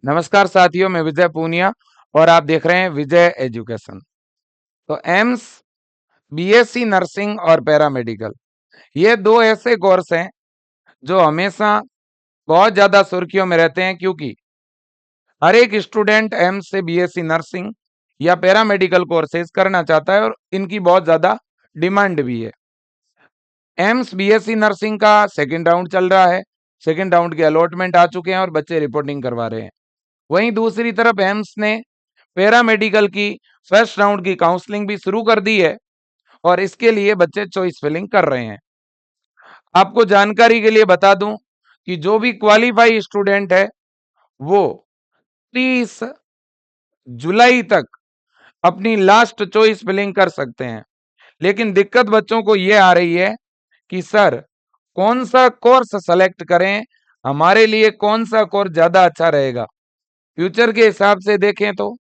नमस्कार साथियों, मैं विजय पूनिया और आप देख रहे हैं विजय एजुकेशन। तो एम्स, बीएससी नर्सिंग और पैरामेडिकल, ये दो ऐसे कोर्स हैं जो हमेशा बहुत ज़्यादा सुर्खियों में रहते हैं, क्योंकि हर एक स्टूडेंट एम्स से बीएससी नर्सिंग या पैरामेडिकल कोर्सेज करना चाहता है और इनकी बहुत ज़्यादा डिमांड भी है। एम्स बीएससी नर्सिंग का सेकेंड राउंड चल रहा है। सेकेंड राउंड के अलॉटमेंट आ चुके हैं और बच्चे रिपोर्टिंग करवा रहे हैं। वहीं दूसरी तरफ एम्स ने पैरामेडिकल की फर्स्ट राउंड की काउंसलिंग भी शुरू कर दी है और इसके लिए बच्चे चॉइस फिलिंग कर रहे हैं। आपको जानकारी के लिए बता दूं कि जो भी क्वालिफाई स्टूडेंट है वो 30 जुलाई तक अपनी लास्ट चॉइस फिलिंग कर सकते हैं। लेकिन दिक्कत बच्चों को ये आ रही है कि सर, कौन सा कोर्स सेलेक्ट करें, हमारे लिए कौन सा कोर्स ज्यादा अच्छा रहेगा। फ्यूचर के हिसाब से देखें तो,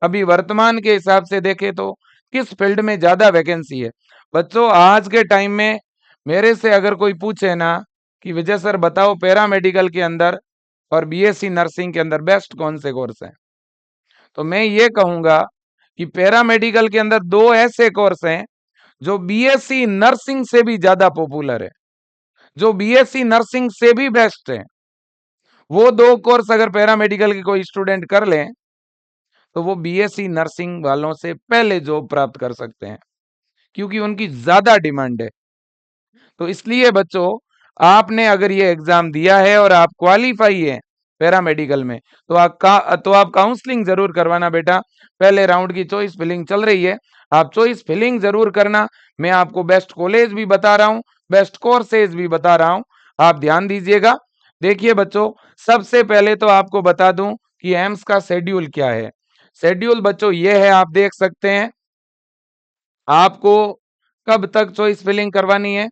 अभी वर्तमान के हिसाब से देखें तो किस फील्ड में ज्यादा वैकेंसी है। बच्चों, आज के टाइम में मेरे से अगर कोई पूछे ना कि विजय सर बताओ पैरामेडिकल के अंदर और बीएससी नर्सिंग के अंदर बेस्ट कौन से कोर्स हैं, तो मैं ये कहूंगा कि पैरामेडिकल के अंदर दो ऐसे कोर्स हैं जो बीएससी नर्सिंग से भी ज्यादा पॉपुलर है, जो बीएससी नर्सिंग से भी बेस्ट है। वो दो कोर्स अगर पैरामेडिकल के कोई स्टूडेंट कर लें तो वो बीएससी नर्सिंग वालों से पहले जॉब प्राप्त कर सकते हैं, क्योंकि उनकी ज्यादा डिमांड है। तो इसलिए बच्चों, आपने अगर ये एग्जाम दिया है और आप क्वालिफाई है पैरामेडिकल में, तो आप काउंसलिंग जरूर करवाना बेटा। पहले राउंड की चॉइस फिलिंग चल रही है, आप चॉइस फिलिंग जरूर करना। मैं आपको बेस्ट कॉलेज भी बता रहा हूँ, बेस्ट कोर्सेज भी बता रहा हूँ, आप ध्यान दीजिएगा। देखिए बच्चों, सबसे पहले तो आपको बता दूं कि एम्स का शेड्यूल क्या है। शेड्यूल बच्चों ये है, आप देख सकते हैं। आपको कब तक चॉइस फिलिंग करवानी है,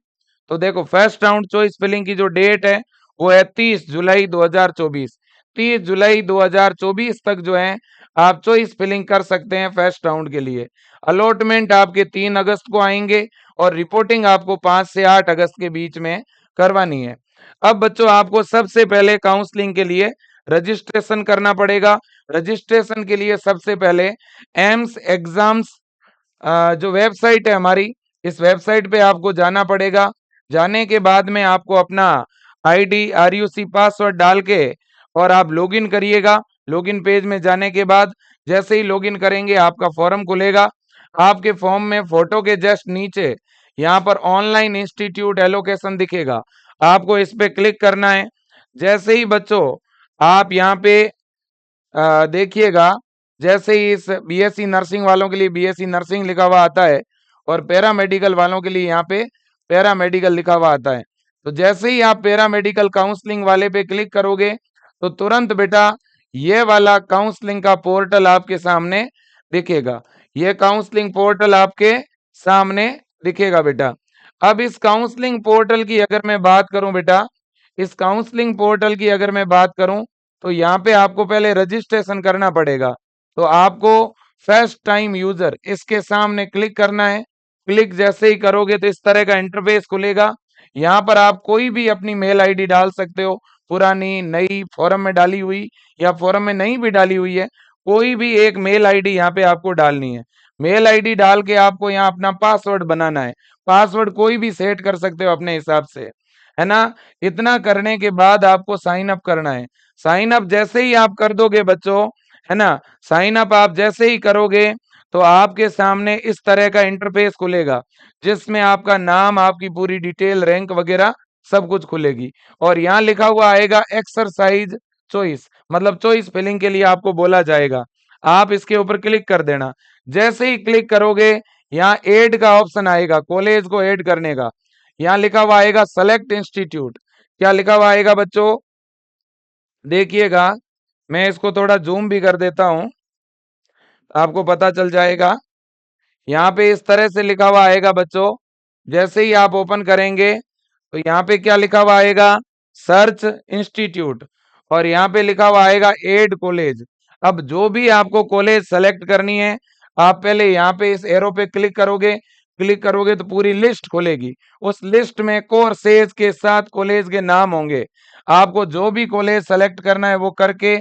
तो देखो, फर्स्ट राउंड चॉइस फिलिंग की जो डेट है वो है 30 जुलाई 2024। 30 जुलाई 2024 तक जो है आप चॉइस फिलिंग कर सकते हैं फर्स्ट राउंड के लिए। अलॉटमेंट आपके 3 अगस्त को आएंगे और रिपोर्टिंग आपको 5 से 8 अगस्त के बीच में करवानी है। अब बच्चों, आपको सबसे पहले काउंसलिंग के लिए रजिस्ट्रेशन करना पड़ेगा। रजिस्ट्रेशन के लिए सबसे पहले एम्स एग्जाम्स जो वेबसाइट है हमारी, इस वेबसाइट पे आपको जाना पड़ेगा। जाने के बाद में आपको अपना आईडी आरयूसी पासवर्ड डाल के और आप लॉगिन करिएगा। लॉगिन पेज में जाने के बाद जैसे ही लॉगिन करेंगे आपका फॉर्म खुलेगा। आपके फॉर्म में फोटो के जस्ट नीचे यहाँ पर ऑनलाइन इंस्टीट्यूट एलोकेशन दिखेगा, आपको इस पे क्लिक करना है। जैसे ही बच्चों आप यहाँ पे देखिएगा, जैसे ही इस बीएससी नर्सिंग वालों के लिए बीएससी नर्सिंग लिखा हुआ आता है और पैरामेडिकल वालों के लिए यहाँ पे पैरामेडिकल लिखा हुआ आता है, तो जैसे ही आप पैरामेडिकल काउंसलिंग वाले पे क्लिक करोगे तो तुरंत बेटा ये वाला काउंसलिंग का पोर्टल आपके सामने दिखेगा। ये काउंसलिंग पोर्टल आपके सामने दिखेगा बेटा। अब इस काउंसलिंग पोर्टल की अगर मैं बात करूं बेटा, इस काउंसलिंग पोर्टल की अगर मैं बात करूं तो यहाँ पे आपको पहले रजिस्ट्रेशन करना पड़ेगा। तो आपको फर्स्ट टाइम यूजर इसके सामने क्लिक करना है। क्लिक जैसे ही करोगे तो इस तरह का इंटरफेस खुलेगा। यहाँ पर आप कोई भी अपनी मेल आईडी डाल सकते हो, पुरानी नई, फॉर्म में डाली हुई या फॉर्म में नहीं भी डाली हुई है, कोई भी एक मेल आईडी यहाँ पे आपको डालनी है। मेल आईडी डाल के आपको यहाँ अपना पासवर्ड बनाना है। पासवर्ड कोई भी सेट कर सकते हो अपने हिसाब से, है ना। इतना करने के बाद आपको साइन अप करना है। साइन अप जैसे ही आप कर दोगे बच्चों, है ना, साइन अप आप जैसे ही करोगे तो आपके सामने इस तरह का इंटरफेस खुलेगा, जिसमें आपका नाम, आपकी पूरी डिटेल, रैंक वगैरह सब कुछ खुलेगी। और यहाँ लिखा हुआ आएगा एक्सरसाइज चॉइस, मतलब चॉइस फिलिंग के लिए आपको बोला जाएगा। आप इसके ऊपर क्लिक कर देना। जैसे ही क्लिक करोगे यहाँ ऐड का ऑप्शन आएगा, कॉलेज को ऐड करने का। यहाँ लिखा हुआ आएगा सेलेक्ट इंस्टीट्यूट। क्या लिखा हुआ आएगा बच्चों, देखिएगा, मैं इसको थोड़ा जूम भी कर देता हूं, आपको पता चल जाएगा। यहाँ पे इस तरह से लिखा हुआ आएगा बच्चों। जैसे ही आप ओपन करेंगे तो यहाँ पे क्या लिखा हुआ आएगा, सर्च इंस्टीट्यूट, और यहाँ पे लिखा हुआ आएगा एड कॉलेज। अब जो भी आपको कॉलेज सेलेक्ट करनी है, आप पहले यहाँ पे इस एरो पे क्लिक करोगे। क्लिक करोगे तो पूरी लिस्ट खुलेगी। उस लिस्ट में कोर्सेज के साथ कॉलेज के नाम होंगे। आपको जो भी कॉलेज सेलेक्ट करना है वो करके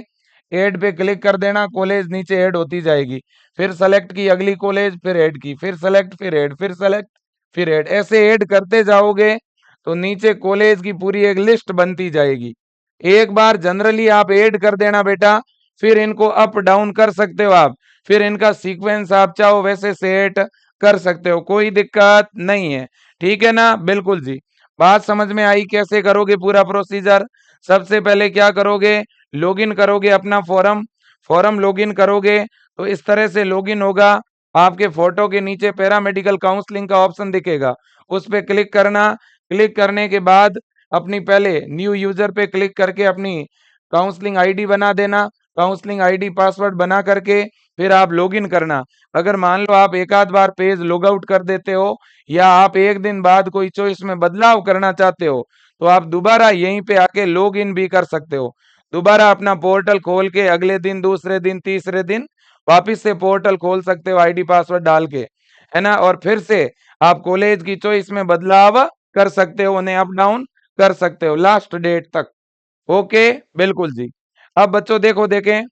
ऐड पे क्लिक कर देना, कॉलेज नीचे ऐड होती जाएगी। फिर सेलेक्ट की अगली कॉलेज, फिर ऐड की, फिर सेलेक्ट, फिर ऐड, फिर सेलेक्ट, फिर ऐड, ऐसे ऐड करते जाओगे तो नीचे कॉलेज की पूरी एक लिस्ट बनती जाएगी। एक बार जनरली आप ऐड कर देना बेटा, फिर इनको अप डाउन कर सकते हो आप, फिर इनका सीक्वेंस आप चाहो वैसे सेट कर सकते हो, कोई दिक्कत नहीं है। ठीक है ना? बिल्कुल जी। बात समझ में आई कैसे करोगे पूरा प्रोसीजर? सबसे पहले क्या करोगे, लॉगिन करोगे अपना फॉर्म, फॉर्म लॉगिन करोगे तो इस तरह से लॉगिन होगा। आपके फोटो के नीचे पैरामेडिकल काउंसलिंग का ऑप्शन दिखेगा, उस पर क्लिक करना। क्लिक करने के बाद अपनी पहले न्यू यूजर पे क्लिक करके अपनी काउंसलिंग आईडी बना देना, काउंसलिंग आईडी पासवर्ड बना करके फिर आप लॉगिन करना। अगर मान लो आप एक आध बार पेज लॉग आउट कर देते हो या आप एक दिन बाद कोई चॉइस में बदलाव करना चाहते हो तो आप दोबारा यहीं पे आके लॉग इन भी कर सकते हो। दोबारा अपना पोर्टल खोल के अगले दिन, दूसरे दिन, तीसरे दिन वापिस से पोर्टल खोल सकते हो आईडी पासवर्ड डाल के, है ना? और फिर से आप कॉलेज की चॉइस में बदलाव कर सकते हो, उन्हें अप डाउन कर सकते हो लास्ट डेट तक। ओके, बिल्कुल जी। अब बच्चों देखो, देखें,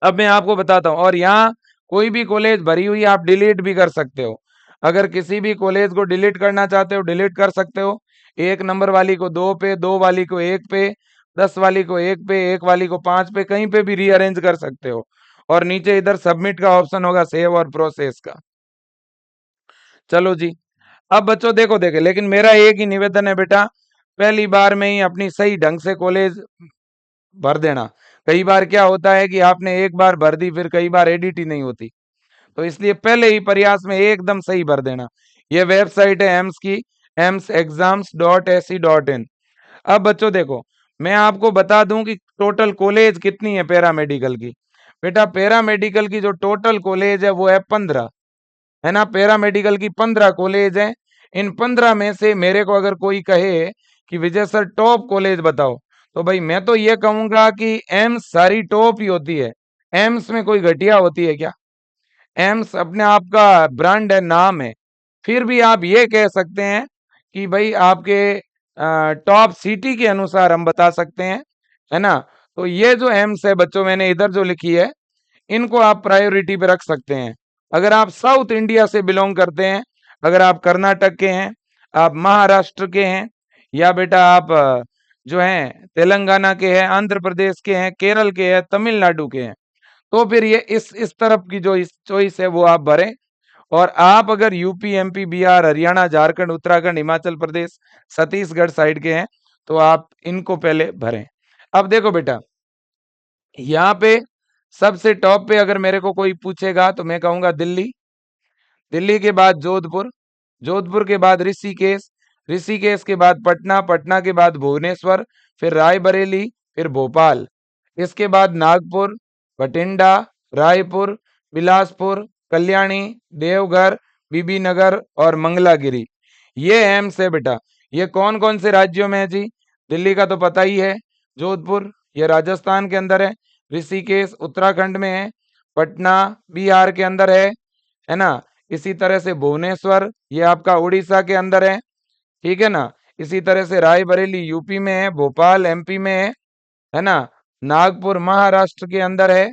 अब मैं आपको बताता हूँ, और यहाँ कोई भी कॉलेज भरी हुई आप डिलीट भी कर सकते हो। अगर किसी भी कॉलेज को डिलीट करना चाहते हो डिलीट कर सकते हो। एक नंबर वाली को 2 पे, 2 वाली को 1 पे, 10 वाली को 1 पे, 1 वाली को 5 पे, कहीं पे भी रीअरेंज कर सकते हो। और नीचे इधर सबमिट का ऑप्शन होगा, सेव और प्रोसेस का। चलो जी। अब बच्चों देखो, देखे, लेकिन मेरा एक ही निवेदन है बेटा, पहली बार में ही अपनी सही ढंग से कॉलेज भर देना। कई बार क्या होता है कि आपने एक बार भर दी, फिर कई बार एडिट ही नहीं होती, तो इसलिए पहले ही प्रयास में एकदम सही भर देना। ये वेबसाइट है एम्स की, emsexams.ac.in। अब बच्चों देखो, मैं आपको बता दूं कि टोटल कॉलेज कितनी है पैरामेडिकल की। बेटा पैरामेडिकल की जो टोटल कॉलेज है वो है 15, है ना? पैरामेडिकल की 15 कॉलेज है। इन 15 में से मेरे को अगर कोई कहे कि विजय सर टॉप कॉलेज बताओ, तो भाई मैं तो ये कहूंगा कि एम्स सारी टॉप ही होती है। एम्स में कोई घटिया होती है क्या? एम्स अपने आप का ब्रांड है, नाम है। फिर भी आप ये कह सकते हैं कि भाई आपके टॉप सिटी के अनुसार हम बता सकते हैं, है ना? तो ये जो एम्स है बच्चों, मैंने इधर जो लिखी है, इनको आप प्रायोरिटी पे रख सकते हैं। अगर आप साउथ इंडिया से बिलोंग करते हैं, अगर आप कर्नाटक के हैं, आप महाराष्ट्र के हैं, या बेटा आप जो हैं तेलंगाना के हैं, आंध्र प्रदेश के हैं, केरल के हैं, तमिलनाडु के हैं, तो फिर ये इस तरफ की जो इस चॉइस है वो आप भरें। और आप अगर UP, MP, Bihar, Haryana, Jharkhand, Uttarakhand, Himachal Pradesh, Chhattisgarh side के हैं तो आप इनको पहले भरें। अब देखो बेटा, यहाँ पे सबसे टॉप पे अगर मेरे को कोई पूछेगा तो मैं कहूंगा दिल्ली, दिल्ली के बाद जोधपुर, जोधपुर के बाद ऋषिकेश, ऋषिकेश के बाद पटना, पटना के बाद भुवनेश्वर, फिर रायबरेली, फिर भोपाल, इसके बाद नागपुर, बठिंडा, रायपुर, बिलासपुर, कल्याणी, देवघर, बीबीनगर और मंगलागिरी। ये एम्स है बेटा। ये कौन कौन से राज्यों में है जी? दिल्ली का तो पता ही है, जोधपुर ये राजस्थान के अंदर है, ऋषिकेश उत्तराखंड में है, पटना बिहार के अंदर है ना? इसी तरह से भुवनेश्वर ये आपका उड़ीसा के अंदर ठीक है ना? इसी तरह से रायबरेली यूपी में है, भोपाल एमपी में है ना? नागपुर महाराष्ट्र के अंदर है,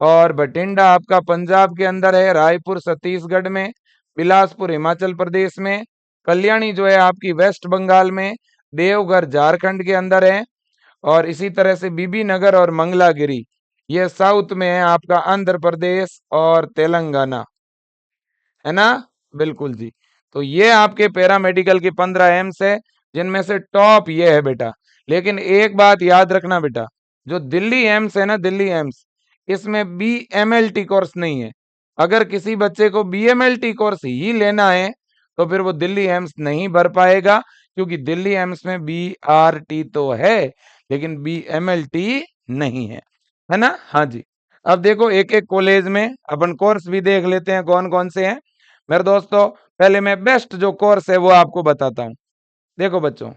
और बठिंडा आपका पंजाब के अंदर है, रायपुर छत्तीसगढ़ में, बिलासपुर हिमाचल प्रदेश में, कल्याणी जो है आपकी वेस्ट बंगाल में, देवघर झारखंड के अंदर है, और इसी तरह से बीबीनगर और मंगलागिरी ये साउथ में है आपका आंध्र प्रदेश और तेलंगाना, है ना? बिल्कुल जी। तो ये आपके पैरामेडिकल की 15 एम्स है, जिनमें से टॉप ये है बेटा। लेकिन एक बात याद रखना बेटा, जो दिल्ली एम्स है ना, दिल्ली एम्स, इसमें बीएमएलटी कोर्स नहीं है। अगर किसी बच्चे को बीएमएलटी कोर्स ही लेना है तो फिर वो दिल्ली एम्स नहीं भर पाएगा, क्योंकि दिल्ली एम्स में बीआरटी तो है लेकिन बीएमएलटी नहीं है ना? हाँ जी। अब देखो एक एक कॉलेज में अपन कोर्स भी देख लेते हैं कौन कौन से हैं। मेरे दोस्तों, पहले मैं बेस्ट जो कोर्स है वो आपको बताता हूँ। देखो बच्चों,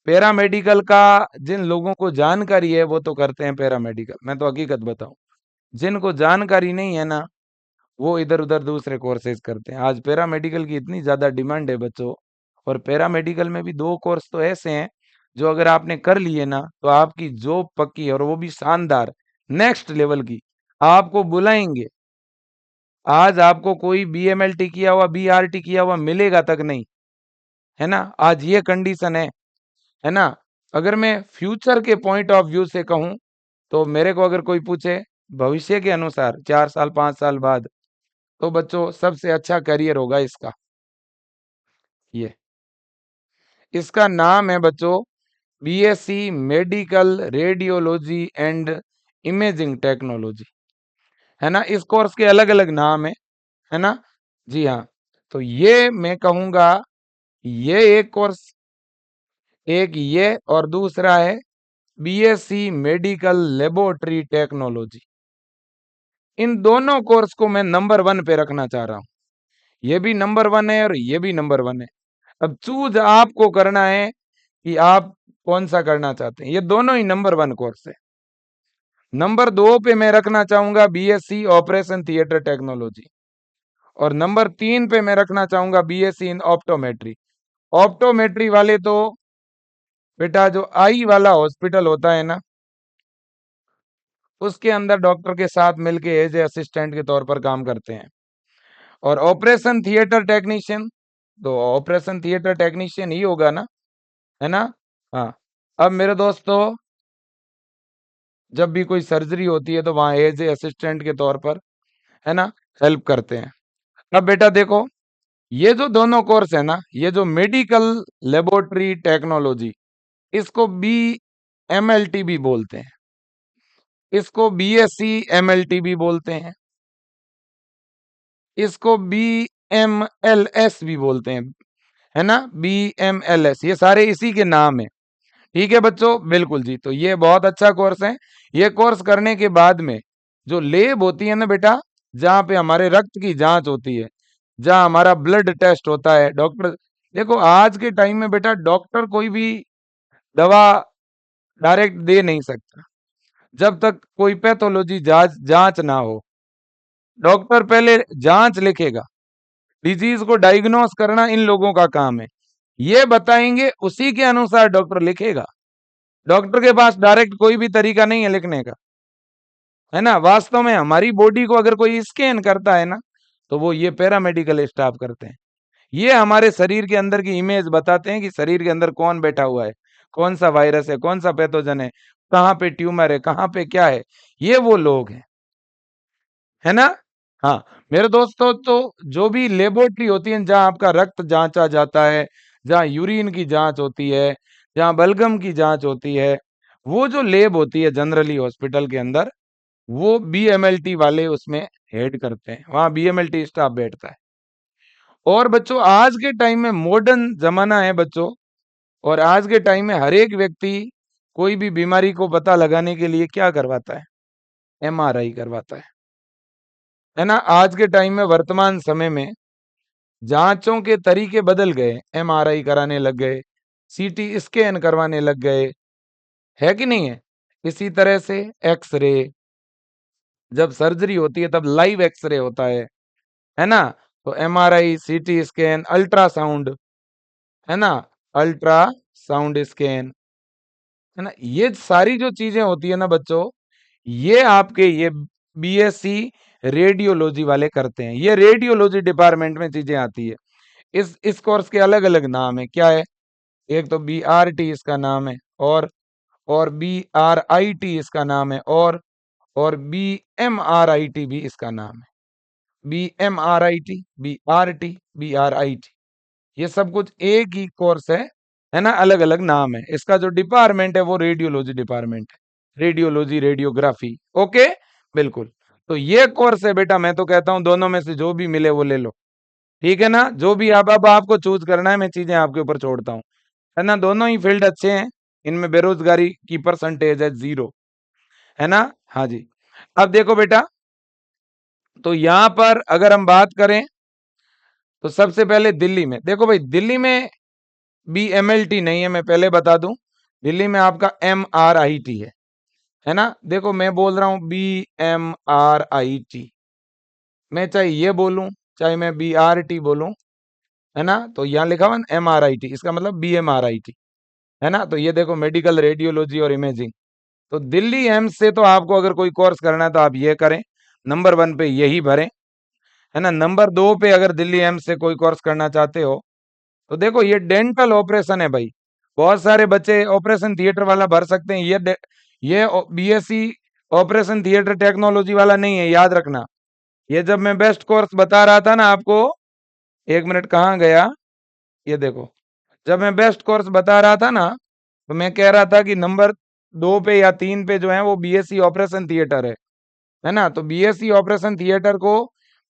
पैरामेडिकल का जिन लोगों को जानकारी है वो तो करते हैं पैरामेडिकल, मैं तो हकीकत बताऊं, जिनको जानकारी नहीं है ना वो इधर उधर दूसरे कोर्सेज करते हैं। आज पैरामेडिकल की इतनी ज्यादा डिमांड है बच्चों, और पैरामेडिकल में भी दो कोर्स तो ऐसे हैं जो अगर आपने कर लिए ना तो आपकी जॉब पक्की है, और वो भी शानदार। नेक्स्ट लेवल की। आपको बुलाएंगे, आज आपको कोई बीएमएलटी किया हुआ, बीआरटी किया हुआ मिलेगा तक नहीं, है ना। आज ये कंडीशन है ना। अगर मैं फ्यूचर के पॉइंट ऑफ व्यू से कहूं, तो मेरे को अगर कोई पूछे भविष्य के अनुसार 4 साल 5 साल बाद, तो बच्चों सबसे अच्छा करियर होगा इसका। ये इसका नाम है बच्चों BSc medical radiology and imaging technology, है ना। इस कोर्स के अलग अलग नाम है ना। जी हाँ। तो ये मैं कहूंगा, ये एक कोर्स, एक ये और दूसरा है बीएससी मेडिकल लेबोरेटरी टेक्नोलॉजी। इन दोनों कोर्स को मैं नंबर 1 पे रखना चाह रहा हूँ। ये भी नंबर 1 है और ये भी नंबर 1 है। अब चूज आपको करना है कि आप कौन सा करना चाहते हैं। ये दोनों ही नंबर 1 कोर्स है। नंबर 2 पे मैं रखना चाहूंगा बीएससी ऑपरेशन थिएटर टेक्नोलॉजी, और नंबर 3 पे मैं रखना चाहूंगा बीएससी इन ऑप्टोमेट्री। ऑप्टोमेट्री वाले तो बेटा जो आई वाला हॉस्पिटल होता है ना, उसके अंदर डॉक्टर के साथ मिलके एज ए असिस्टेंट के तौर पर काम करते हैं। और ऑपरेशन थिएटर टेक्नीशियन, तो ऑपरेशन थिएटर टेक्नीशियन ही होगा ना, है ना। हाँ। अब मेरे दोस्तों, जब भी कोई सर्जरी होती है तो वहां एज ए असिस्टेंट के तौर पर, है ना, हेल्प करते हैं। अब बेटा देखो, ये जो दोनों कोर्स है ना, ये जो मेडिकल लेबोरेटरी टेक्नोलॉजी, इसको BMLT भी बोलते हैं, इसको BSc MLT भी बोलते हैं, इसको BMLS भी बोलते हैं, है ना। BMLS, ये सारे इसी के नाम है। ठीक है बच्चों, बिल्कुल जी। तो ये बहुत अच्छा कोर्स है। ये कोर्स करने के बाद में जो लेब होती है ना बेटा, जहाँ पे हमारे रक्त की जांच होती है, जहाँ हमारा ब्लड टेस्ट होता है, डॉक्टर, देखो आज के टाइम में बेटा डॉक्टर कोई भी दवा डायरेक्ट दे नहीं सकता जब तक कोई पैथोलॉजी जांच जांच ना हो। डॉक्टर पहले जांच लिखेगा, डिजीज को डायग्नोस करना इन लोगों का काम है। ये बताएंगे, उसी के अनुसार डॉक्टर लिखेगा। डॉक्टर के पास डायरेक्ट कोई भी तरीका नहीं है लिखने का, है ना। वास्तव में हमारी बॉडी को अगर कोई स्कैन करता है ना, तो वो ये पैरामेडिकल स्टाफ करते हैं। ये हमारे शरीर के अंदर की इमेज बताते हैं कि शरीर के अंदर कौन बैठा हुआ है, कौन सा वायरस है, कौन सा पैथोजन है, कहाँ पे ट्यूमर है, कहाँ पे क्या है। ये वो लोग हैं, है ना। हाँ मेरे दोस्तों, तो जो भी लेबोरेटरी होती है जहाँ आपका रक्त जांचा जाता है, जहाँ यूरिन की जांच होती है, जहाँ बलगम की जांच होती है, वो जो लेब होती है जनरली हॉस्पिटल के अंदर, वो BMLT वाले उसमें हेड करते हैं, वहाँ BMLT स्टाफ बैठता है। और बच्चों आज के टाइम में मॉडर्न जमाना है बच्चों, और आज के टाइम में हर एक व्यक्ति कोई भी बीमारी को पता लगाने के लिए क्या करवाता है, MRI करवाता है ना। आज के टाइम में वर्तमान समय में जांचों के तरीके बदल गए, MRI कराने लग गए, CT स्कैन करवाने लग गए, है कि नहीं है। इसी तरह से एक्सरे, जब सर्जरी होती है तब लाइव एक्सरे होता है ना। तो MRI, CT स्कैन, अल्ट्रासाउंड, है ना, अल्ट्रासाउंड स्कैन, है ना। ये सारी जो चीजें होती है ना बच्चों, ये आपके ये BSc रेडियोलॉजी वाले करते हैं। ये रेडियोलॉजी डिपार्टमेंट में चीजें आती है। इस कोर्स के अलग अलग नाम है, क्या है, एक तो BRT इसका नाम है, और BRIT इसका नाम है, और BMRIT भी इसका नाम है। BMRIT, BRT, BRIT, ये सब कुछ एक ही कोर्स है ना, अलग अलग नाम है। इसका जो डिपार्टमेंट है वो रेडियोलॉजी डिपार्टमेंट है, रेडियोलॉजी रेडियोग्राफी। ओके, बिल्कुल। तो ये कोर्स है बेटा, मैं तो कहता हूं दोनों में से जो भी मिले वो ले लो, ठीक है ना। जो भी आप, अब आपको चूज करना है, मैं चीजें आपके ऊपर छोड़ता हूँ, है ना। दोनों ही फील्ड अच्छे हैं, इनमें बेरोजगारी की परसेंटेज है 0, है ना। हाँ जी। अब देखो बेटा, तो यहां पर अगर हम बात करें, तो सबसे पहले दिल्ली में देखो भाई, दिल्ली में BMLT नहीं है, मैं पहले बता दूं। दिल्ली में आपका MRIT है ना। देखो मैं बोल रहा हूं BMRIT, मैं चाहे ये बोलूं चाहे मैं BRT बोलूं, है ना। तो यहाँ लिखा हुआ MRIT, इसका मतलब BMRIT, है ना। तो ये देखो मेडिकल रेडियोलॉजी और इमेजिंग, तो दिल्ली एम्स से तो आपको अगर कोई कोर्स करना है तो आप ये करें, नंबर 1 पे यही भरें, है ना। नंबर 2 पे अगर दिल्ली एम्स से कोई कोर्स करना चाहते हो तो देखो ये डेंटल ऑपरेशन है भाई। बहुत सारे बच्चे ऑपरेशन थिएटर वाला भर सकते हैं, ये बीएससी ऑपरेशन थिएटर टेक्नोलॉजी वाला नहीं है, याद रखना। ये जब मैं बेस्ट कोर्स बता रहा था ना आपको, 1 मिनट कहाँ गया, ये देखो, जब मैं बेस्ट कोर्स बता रहा था ना, तो मैं कह रहा था कि नंबर 2 पे या 3 पे जो है वो बीएससी ऑपरेशन थिएटर है ना। तो बीएससी ऑपरेशन थिएटर को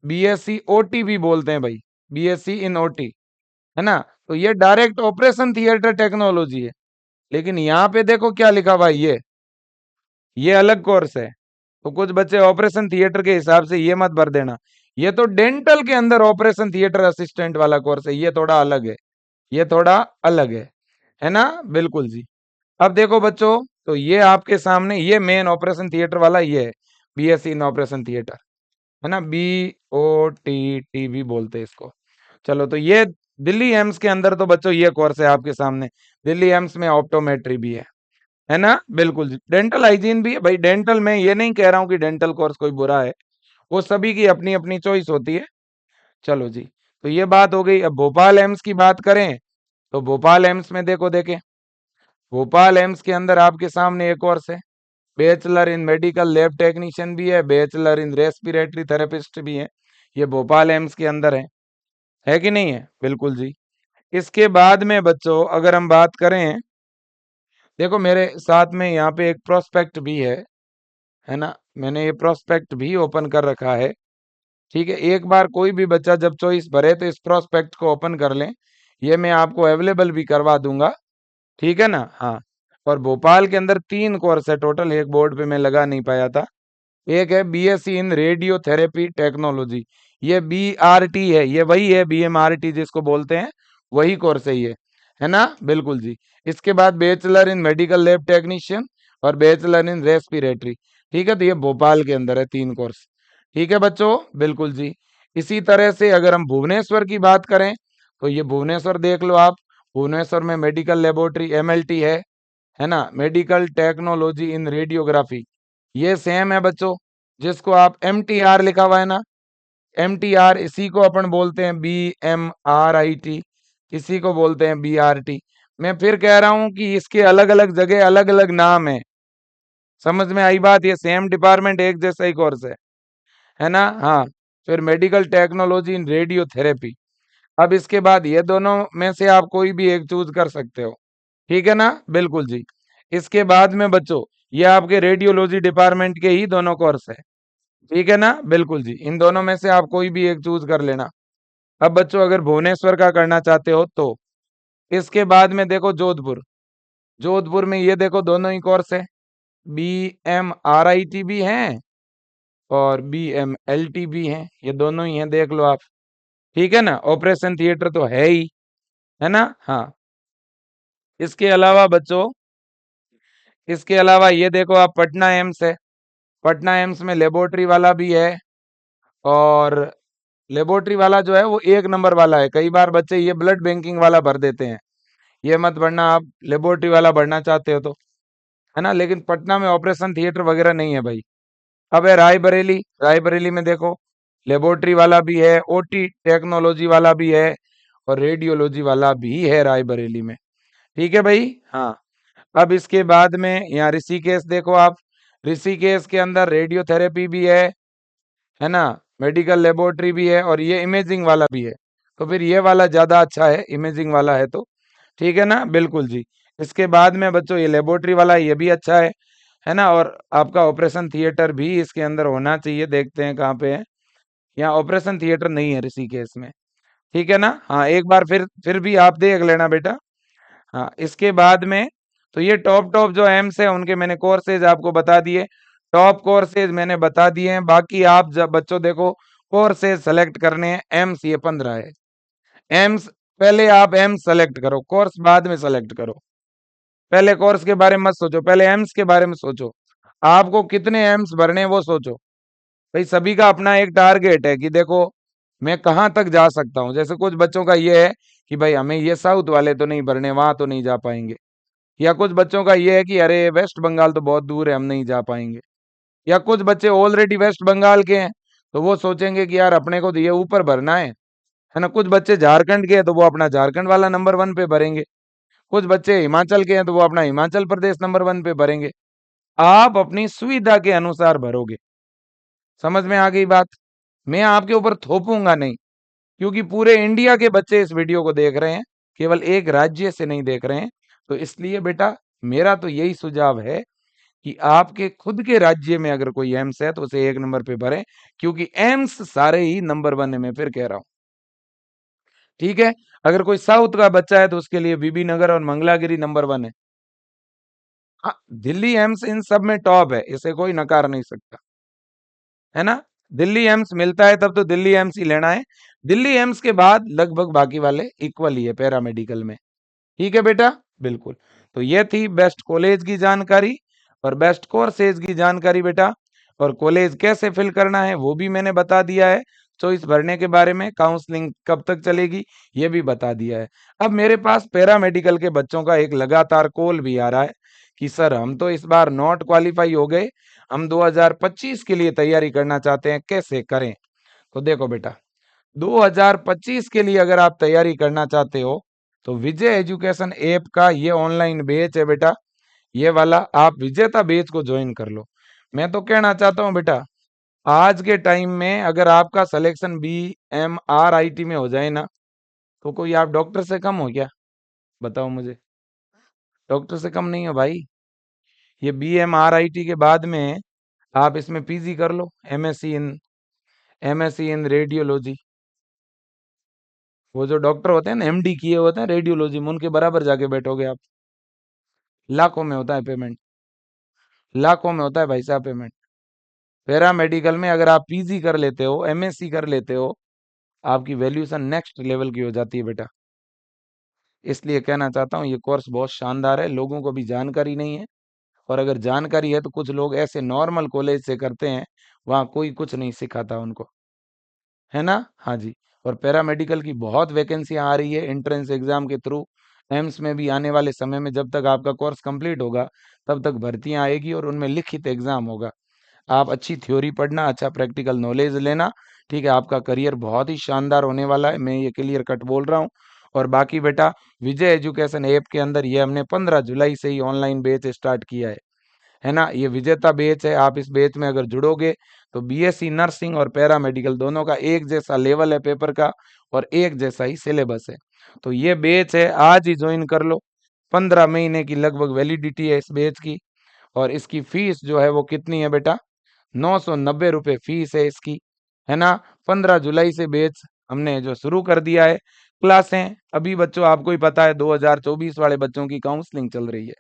बीएससी ओटी भी बोलते हैं भाई, बीएससी इन ओटी, है ना। तो ये डायरेक्ट ऑपरेशन थिएटर टेक्नोलॉजी है। लेकिन यहाँ पे देखो क्या लिखा हुआ है, ये अलग कोर्स है। तो कुछ बच्चे ऑपरेशन थिएटर के हिसाब से ये मत भर देना, ये तो डेंटल के अंदर ऑपरेशन थिएटर असिस्टेंट वाला कोर्स है, ये थोड़ा अलग है, ये थोड़ा अलग है ना। बिल्कुल जी। अब देखो बच्चों, तो ये आपके सामने ये मेन ऑपरेशन थिएटर वाला ये है, बीएससी इन ऑपरेशन थिएटर, है ना, BOTT भी बोलते हैं इसको। चलो, तो ये दिल्ली एम्स के अंदर तो बच्चों ये कोर्स है आपके सामने। दिल्ली एम्स में ऑप्टोमेट्री भी है ना। बिल्कुल जी, डेंटल हाइजीन भी है भाई। डेंटल में ये नहीं कह रहा हूँ कि डेंटल कोर्स कोई बुरा है, वो सभी की अपनी अपनी चॉइस होती है। चलो जी, तो ये बात हो गई। अब भोपाल एम्स की बात करें तो भोपाल एम्स में देखो, देखें, भोपाल एम्स के अंदर आपके सामने एक कोर्स है, bachelor in medical lab technician भी है, बैचलर इन रेस्पिरेटरी थेरेपिस्ट भी है। ये भोपाल एम्स के अंदर है कि नहीं है? बिल्कुल जी। इसके बाद में बच्चों अगर हम बात करें, देखो मेरे साथ में यहाँ पे एक प्रोस्पेक्ट भी है ना। मैंने ये प्रोस्पेक्ट भी ओपन कर रखा है, ठीक है। एक बार कोई भी बच्चा जब चॉइस भरे तो इस प्रोस्पेक्ट को ओपन कर लें, ये मैं आपको अवेलेबल भी करवा दूंगा, ठीक है ना। हाँ, और भोपाल के अंदर 3 कोर्स है टोटल, एक बोर्ड पे मैं लगा नहीं पाया था। एक है बीएससी इन रेडियोथेरेपी टेक्नोलॉजी, ये BRT है, ये वही है BMRT जिसको बोलते हैं, वही कोर्स है ना। बिल्कुल जी। इसके बाद bachelor in medical lab technician और बैचलर इन रेस्पिरेटरी, ठीक है। तो ये भोपाल के अंदर है 3 कोर्स, ठीक है बच्चों। बिल्कुल जी। इसी तरह से अगर हम भुवनेश्वर की बात करें तो ये भुवनेश्वर देख लो आप, भुवनेश्वर में मेडिकल लेबोरेटरी MLT है ना, मेडिकल टेक्नोलॉजी इन रेडियोग्राफी, ये सेम है बच्चों। जिसको आप MTR लिखा हुआ है ना, MTR, इसी को अपन बोलते हैं BMRIT, इसी को बोलते हैं BRT। मैं फिर कह रहा हूं कि इसके अलग अलग जगह अलग अलग नाम है, समझ में आई बात। ये सेम डिपार्टमेंट, एक जैसा ही कोर्स है ना। हाँ, फिर मेडिकल टेक्नोलॉजी इन रेडियोथेरेपी। अब इसके बाद ये दोनों में से आप कोई भी एक चूज कर सकते हो, ठीक है ना। बिल्कुल जी। इसके बाद में बच्चों ये आपके रेडियोलॉजी डिपार्टमेंट के ही दोनों कोर्स है, ठीक है ना। बिल्कुल जी, इन दोनों में से आप कोई भी एक चूज कर लेना। अब बच्चों अगर भुवनेश्वर का करना चाहते हो तो इसके बाद में देखो जोधपुर, जोधपुर में ये देखो दोनों ही कोर्स है, BMRIT भी हैं और BMLT भी हैं, ये दोनों ही हैं, देख लो आप, ठीक है ना। ऑपरेशन थिएटर तो है ही, है ना। हाँ, इसके अलावा बच्चों, इसके अलावा ये देखो आप, पटना एम्स है, पटना एम्स में लेबोरेटरी वाला भी है, और लेबोरेटरी वाला जो है वो 1 नंबर वाला है। कई बार बच्चे ये ब्लड बैंकिंग वाला भर देते हैं, ये मत भरना, आप लेबोरेटरी वाला भरना चाहते हो तो, है ना। लेकिन पटना में ऑपरेशन थिएटर वगैरह नहीं है भाई। अब है रायबरेली, रायबरेली में देखो लेबोरेटरी वाला भी है, OT टेक्नोलॉजी वाला भी है और रेडियोलॉजी वाला भी है रायबरेली में, ठीक है भाई। हाँ, अब इसके बाद में यहाँ ऋषिकेश देखो आप, ऋषिकेश के अंदर रेडियोथेरेपी भी है ना, मेडिकल लेबोरेटरी भी है और ये इमेजिंग वाला भी है। तो फिर ये वाला ज्यादा अच्छा है, इमेजिंग वाला है तो, ठीक है ना। बिल्कुल जी। इसके बाद में बच्चों ये लेबोरेटरी वाला ये भी अच्छा है ना। और आपका ऑपरेशन थिएटर भी इसके अंदर होना चाहिए, देखते हैं कहाँ पे है। यहाँ ऑपरेशन थिएटर नहीं है ऋषिकेश में, ठीक है ना। हाँ, एक बार फिर भी आप देख लेना बेटा। हाँ, इसके बाद में तो ये टॉप टॉप जो एम्स है उनके मैंने कोर्सेज आपको बता दिए, टॉप कोर्सेज मैंने बता दिए हैं। बाकी आप जब बच्चों देखो कोर्सेज सेलेक्ट करने हैं, एम्स ये 15 है। एम्स पहले आप एम्स सेलेक्ट करो, कोर्स बाद में सेलेक्ट करो। पहले कोर्स के बारे में मत सोचो, पहले एम्स के बारे में सोचो, आपको कितने एम्स भरने हैं वो सोचो। भाई सभी का अपना एक टारगेट है कि देखो मैं कहाँ तक जा सकता हूँ। जैसे कुछ बच्चों का ये है कि भाई हमें ये साउथ वाले तो नहीं भरने, वहां तो नहीं जा पाएंगे, या कुछ बच्चों का ये है कि अरे वेस्ट बंगाल तो बहुत दूर है, हम नहीं जा पाएंगे। या कुछ बच्चे ऑलरेडी वेस्ट बंगाल के हैं, तो वो सोचेंगे कि यार अपने को तो ये ऊपर भरना है ना। कुछ बच्चे झारखंड के हैं, तो वो अपना झारखंड वाला नंबर 1 पे भरेंगे। कुछ बच्चे हिमाचल के हैं, तो वो अपना हिमाचल प्रदेश नंबर 1 पे भरेंगे। आप अपनी सुविधा के अनुसार भरोगे। समझ में आ गई बात? मैं आपके ऊपर थोपूंगा नहीं, क्योंकि पूरे इंडिया के बच्चे इस वीडियो को देख रहे हैं, केवल एक राज्य से नहीं देख रहे हैं। तो इसलिए बेटा मेरा तो यही सुझाव है कि आपके खुद के राज्य में अगर कोई एम्स है तो उसे 1 नंबर पे भरें, क्योंकि एम्स सारे ही नंबर 1 है, मैं फिर कह रहा हूं। ठीक है। अगर कोई साउथ का बच्चा है तो उसके लिए बीबी नगर और मंगलागिरी नंबर 1 है। हाँ, दिल्ली एम्स इन सब में टॉप है, इसे कोई नकार नहीं सकता, है ना। दिल्ली एम्स मिलता है तब तो दिल्ली एम्स ही लेना है। दिल्ली एम्स के बाद लगभग बाकी वाले इक्वल ही है पैरामेडिकल में। ठीक है बेटा, बिल्कुल। तो ये थी बेस्ट कॉलेज की जानकारी और बेस्ट कोर्सेज की जानकारी बेटा। और कॉलेज कैसे फिल करना है वो भी मैंने बता दिया है। चॉइस भरने के बारे में, काउंसलिंग कब तक चलेगी ये भी बता दिया है। अब मेरे पास पैरामेडिकल के बच्चों का एक लगातार कॉल भी आ रहा है कि सर हम तो इस बार नॉट क्वालिफाई हो गए, हम 2025 के लिए तैयारी करना चाहते हैं, कैसे करें। तो देखो बेटा, 2025 के लिए अगर आप तैयारी करना चाहते हो तो विजय एजुकेशन ऐप का ये ऑनलाइन बैच है बेटा, ये वाला आप विजेता बैच को ज्वाइन कर लो। मैं तो कहना चाहता हूँ बेटा, आज के टाइम में अगर आपका सिलेक्शन BMRIT में हो जाए ना, तो कोई आप डॉक्टर से कम हो क्या? बताओ मुझे। डॉक्टर से कम नहीं हो भाई। ये BMRIT के बाद में आप इसमें PG कर लो, MSc इन रेडियोलॉजी। वो जो डॉक्टर होते हैं ना, MD किए होते हैं रेडियोलॉजी में, उनके बराबर जाके बैठोगे आप। लाखों में होता है पेमेंट, लाखों में होता है भाई साहब पेमेंट। पैरामेडिकल में अगर आप PG कर लेते हो, MSc कर लेते हो, आपकी वैल्यूएशन नेक्स्ट लेवल की हो जाती है बेटा। इसलिए कहना चाहता हूँ ये कोर्स बहुत शानदार है, लोगों को भी जानकारी नहीं है। और अगर जानकारी है तो कुछ लोग ऐसे नॉर्मल कॉलेज से करते हैं, वहाँ कोई कुछ नहीं सिखाता उनको, है ना। हाँ जी। और पैरामेडिकल की बहुत वैकेंसियां आ रही है एंट्रेंस एग्जाम के थ्रू। एम्स में भी आने वाले समय में जब तक आपका कोर्स कंप्लीट होगा तब तक भर्तियां आएगी और उनमें लिखित एग्जाम होगा। आप अच्छी थ्योरी पढ़ना, अच्छा प्रैक्टिकल नॉलेज लेना। ठीक है, आपका करियर बहुत ही शानदार होने वाला है, मैं ये क्लियर कट बोल रहा हूँ। और बाकी बेटा, विजय एजुकेशन ऐप के अंदर ये हमने 15 जुलाई से ही ऑनलाइन बैच स्टार्ट किया है ना। ये विजेता बैच है, आप इस बैच में अगर जुड़ोगे तो BSc नर्सिंग और पैरामेडिकल दोनों का एक जैसा लेवल है पेपर का, और एक जैसा ही सिलेबस है। तो ये बैच है, आज ही ज्वाइन कर लो। 15 महीने की लगभग वैलिडिटी है इस बैच की। और इसकी फीस जो है वो कितनी है बेटा? 990 रुपये फीस है इसकी, है ना। 15 जुलाई से बैच हमने जो शुरू कर दिया है। क्लासें अभी बच्चों आपको ही पता है, 2024 वाले बच्चों की काउंसलिंग चल रही है।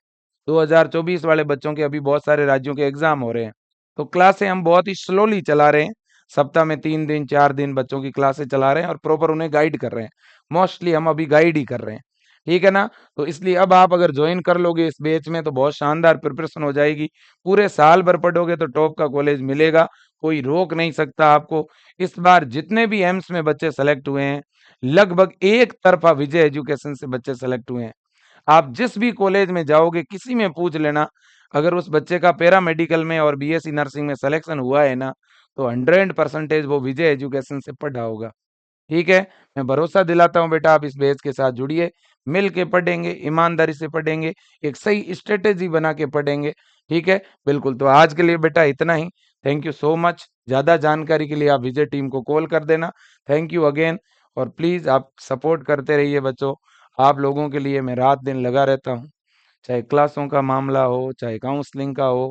2024 वाले बच्चों के अभी बहुत सारे राज्यों के एग्जाम हो रहे हैं। तो क्लासें हम बहुत ही स्लोली चला रहे हैं। सप्ताह में 3 दिन 4 दिन बच्चों की क्लासें चला रहे हैं और प्रॉपर उन्हें गाइड कर रहे हैं। मोस्टली हम अभी गाइड ही कर रहे हैं। ठीक है ना। तो इसलिए अब आप अगर ज्वाइन कर लोगे इस बैच में तो बहुत शानदार प्रिपरेशन हो जाएगी। पूरे साल भर पढ़ोगे तो टॉप का कॉलेज मिलेगा, कोई रोक नहीं सकता आपको। इस बार जितने भी एम्स में बच्चे सेलेक्ट हुए हैं, लगभग एक तरफा विजय एजुकेशन से बच्चे सेलेक्ट हुए हैं। आप जिस भी कॉलेज में जाओगे किसी में पूछ लेना, अगर उस बच्चे का पैरामेडिकल में और BSc नर्सिंग में सिलेक्शन हुआ है ना, तो 100% वो विजय एजुकेशन से पढ़ा होगा। ठीक है। मैं भरोसा दिलाता हूँ बेटा, आप इस बैच के साथ जुड़िए, मिल के पढ़ेंगे, ईमानदारी से पढ़ेंगे, एक सही स्ट्रेटेजी बना के पढ़ेंगे। ठीक है, बिल्कुल। तो आज के लिए बेटा इतना ही। Thank you so much. ज़्यादा जानकारी के लिए आप विजय टीम को कॉल कर देना। Thank you again. और प्लीज़ आप सपोर्ट करते रहिए बच्चों। आप लोगों के लिए मैं रात दिन लगा रहता हूँ, चाहे क्लासों का मामला हो, चाहे काउंसलिंग का हो।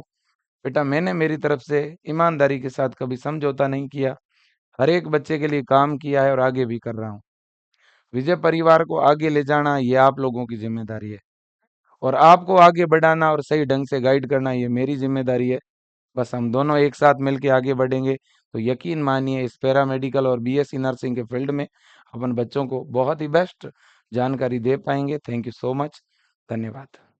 बेटा मैंने मेरी तरफ से ईमानदारी के साथ कभी समझौता नहीं किया, हर एक बच्चे के लिए काम किया है और आगे भी कर रहा हूँ। विजय परिवार को आगे ले जाना ये आप लोगों की जिम्मेदारी है, और आपको आगे बढ़ाना और सही ढंग से गाइड करना ये मेरी जिम्मेदारी है। बस हम दोनों एक साथ मिलके आगे बढ़ेंगे तो यकीन मानिए इस पैरामेडिकल और BSc नर्सिंग के फील्ड में अपन बच्चों को बहुत ही बेस्ट जानकारी दे पाएंगे। Thank you so much. धन्यवाद।